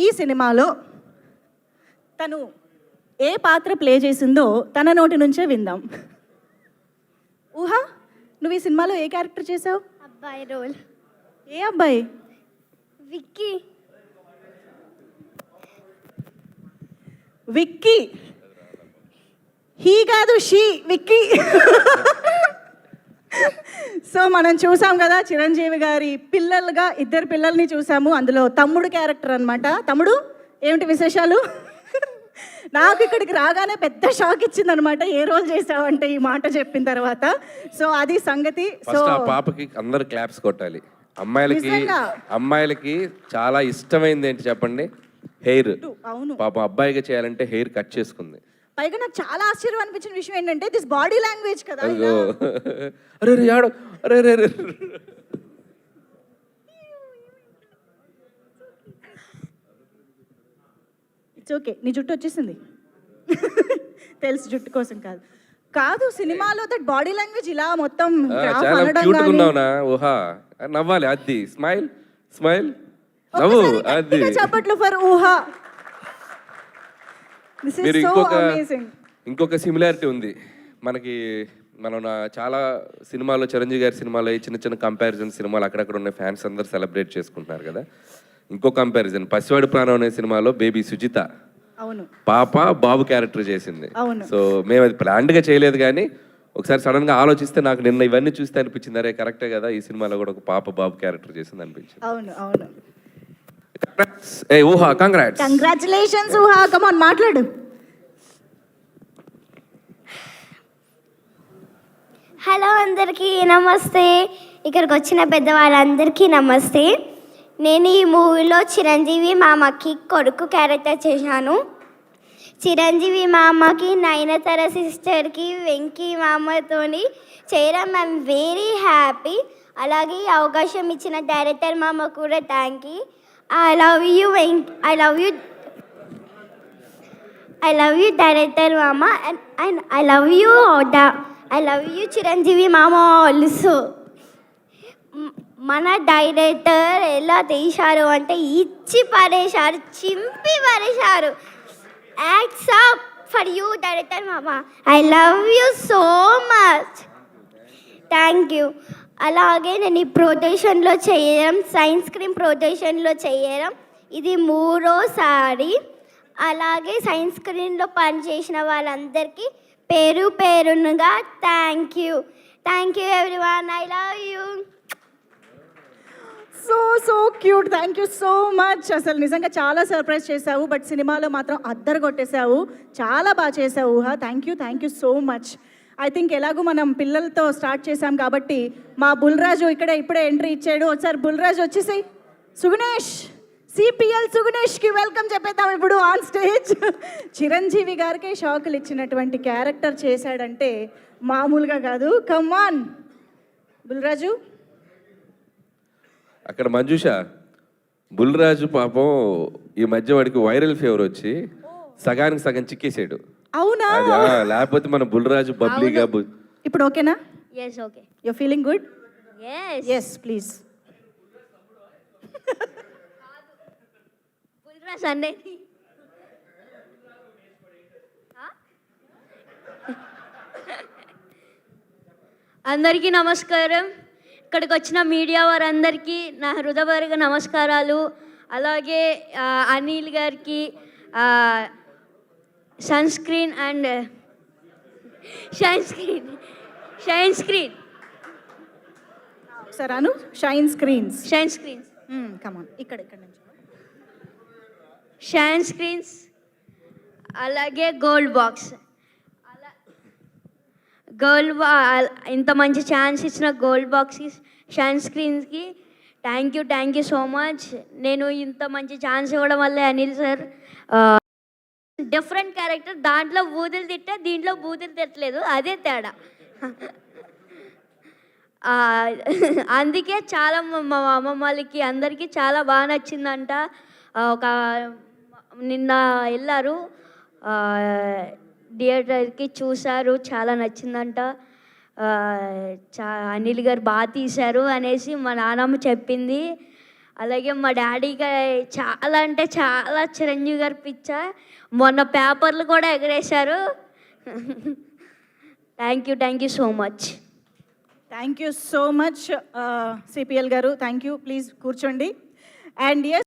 ఈ సినిమాలో తను ఏ పాత్ర ప్లే చేసిందో తన నోటి నుంచే విందాం. ఊహ, నువ్వు ఈ సినిమాలో ఏ క్యారెక్టర్ చేసావు? అబ్బాయి రోల్. ఏ అబ్బాయి? విక్కీ. విక్కీ. హీ కాదు, షీ, విక్కీ. సో మనం చూసాం కదా చిరంజీవి గారి పిల్లలుగా ఇద్దరు పిల్లల్ని చూసాము. అందులో తమ్ముడు క్యారెక్టర్ అనమాట. తమ్ముడు, ఏమిటి విశేషాలు? నాకు ఇక్కడికి రాగానే పెద్ద షాక్ ఇచ్చింది అనమాట. ఏ రోల్ చేసావంటే ఈ మాట చెప్పిన తర్వాత. సో అది సంగతి. సో ఆ పాపకి అందరు క్లాప్స్ కొట్టాలి. అమ్మాయిలకి చాలా ఇష్టమైంది ఏంటి చెప్పండి? హెయిర్. అవును, పాప అబ్బాయిగా చేయాలంటే హెయిర్ కట్ చేసుకుంది. పైగా నాకు చాలా ఆశ్చర్యం అనిపించిన విషయం ఏంటంటే దిస్ బాడీ లాంగ్వేజ్ కదా. అరే యాడో, అరే అరే ఇట్స్ ఓకే, నీ జుట్టు వచ్చేసింది. తెలుసు, జుట్టు కోసం కాదు. కాదు, సినిమాలో దట్ బాడీ లాంగ్వేజ్ ఇలా మొత్తం చాలా క్యూట్ ఉన్నావునా. ఊహా, నవ్వాలి. అది స్మైల్, స్మైల్, నవ్వు. అది చప్పట్లు ఫర్ ఊహా. మీరు ఇంకొక సిమిలారిటీ ఉంది మనకి. మనం చాలా సినిమాలో చిరంజీవి గారి సినిమాలో చిన్న చిన్న కంపారిజన్ సినిమాలు అక్కడక్కడ ఉన్న ఫ్యాన్స్ అందరు సెలబ్రేట్ చేసుకుంటున్నారు కదా. ఇంకో కంపారిజన్ పసివాడి ప్రాణం అనే సినిమాలో బేబీ సుజిత పాప బాబు క్యారెక్టర్ చేసింది. సో మేము అది ప్లాన్డ్ గా చేయలేదు, కానీ ఒకసారి సడన్ గా ఆలోచిస్తే నాకు నిన్న ఇవన్నీ చూస్తే అనిపించింది, అరే కరెక్టే కదా, ఈ సినిమాలో కూడా ఒక పాప బాబు క్యారెక్టర్ చేసింది అనిపించింది. ఊహా, కంగ్రాచులేషన్స్ ఊహా. కమ్ ఆన్, మాట్లాడు. హలో, అందరికీ నమస్తే. ఇక్కడికి వచ్చిన పెద్దవాళ్ళందరికీ నమస్తే. నేను ఈ మూవీలో చిరంజీవి మామకి కొడుకు క్యారెక్టర్ చేశాను. చిరంజీవి మామకి నయనతార సిస్టర్కి వెంకీ మామతోని చేయడం ఐఎమ్ వెరీ హ్యాపీ. అలాగే ఈ అవకాశం ఇచ్చిన డైరెక్టర్ మామ కూడా thank you. I love you director mama, and I love you Oda. I love you Chiranjeevi mama also. మన డైరెక్టర్ ఎలా తీశారు అంటే ఇచ్చి పడేశారు, చింపి పడేశారు. Hats off for you director మామా. I love you so much, thank you. అలాగే నేను ఈ ప్రొడక్షన్లో చేయడం, సైన్స్ స్క్రీన్ ప్రొడక్షన్లో చేయడం ఇది 3వ సారి. అలాగే సైన్స్ స్క్రీన్లో పనిచేసిన వాళ్ళందరికీ పేరు పేరునుగా thank you everyone. I love you. So cute, thank you so much. అసలు నిజంగా చాలా సర్ప్రైజ్ చేసావు, బట్ సినిమాలో మాత్రం అద్దరు కొట్టేశావు. చాలా బాగా చేసావు ఊహ. Thank you so much. I think ఎలాగో మనం పిల్లలతో స్టార్ట్ చేసాం కాబట్టి మా బుల్రాజు ఇప్పుడే ఎంట్రీ ఇచ్చాడు. ఒకసారి బుల్రాజు వచ్చేసి సుగుణేష్, సిపిఎల్ సుగుణేష్కి వెల్కమ్ చెప్పేద్దాం ఇప్పుడు ఆన్ స్టేజ్. చిరంజీవి గారికి షాకులు ఇచ్చినటువంటి క్యారెక్టర్ చేశాడంటే మామూలుగా కాదు. Come on Bulraju. అక్కడ మంజుష, బుల్రాజు పాపం ఈ మధ్య వాడికి వైరల్ ఫీవర్ వచ్చి సగానికి సగం చిక్కేసాడు. అవునా? లేకపోతే మన బుల్రాజు బబ్లీగా. ఇప్పుడు ఓకేనా? yes okay. You feeling good? yes please. Bulraj అండి. అందరికీ నమస్కారం. ఇక్కడికి వచ్చిన మీడియా వారందరికీ నా హృదయపూర్వక నమస్కారాలు. అలాగే అనిల్ గారికి, షైన్ స్క్రీన్ సరాను షైన్ స్క్రీన్స్ కమ్ ఆన్ ఇక్కడ నుంచి షైన్ స్క్రీన్స్, అలాగే గోల్డ్ బాక్స్, ఇంత మంచి ఛాన్స్ ఇచ్చిన గోల్డ్ బాక్స్కి, షైన్ స్క్రీన్స్కి థ్యాంక్ యూ సో మచ్. నేను ఇంత మంచి ఛాన్స్ ఇవ్వడం వల్లే అనిల్ సార్ డిఫరెంట్ క్యారెక్టర్, దాంట్లో బూతులు తిట్టా, దీంట్లో బూతులు తిట్టలేదు, అదే తేడా. అందుకే చాలా మా అమ్మమ్మ వాళ్ళకి అందరికీ చాలా బాగా నచ్చిందంట. ఒక నిన్న వెళ్ళారు థియేటర్కి, చూశారు, చాలా నచ్చిందంట. అనిల్ గారు బాగా తీశారు అనేసి మా నాన్నమ్మ చెప్పింది. అలాగే మా డాడీకి చాలా అంటే చాలా చిరంజీవి గారి పిచ్చ. మొన్న పేపర్లు కూడా ఎగరేశారు. Thank you so much. Thank you so much CPL గారు, థ్యాంక్ యూ. ప్లీజ్ కూర్చోండి. అండ్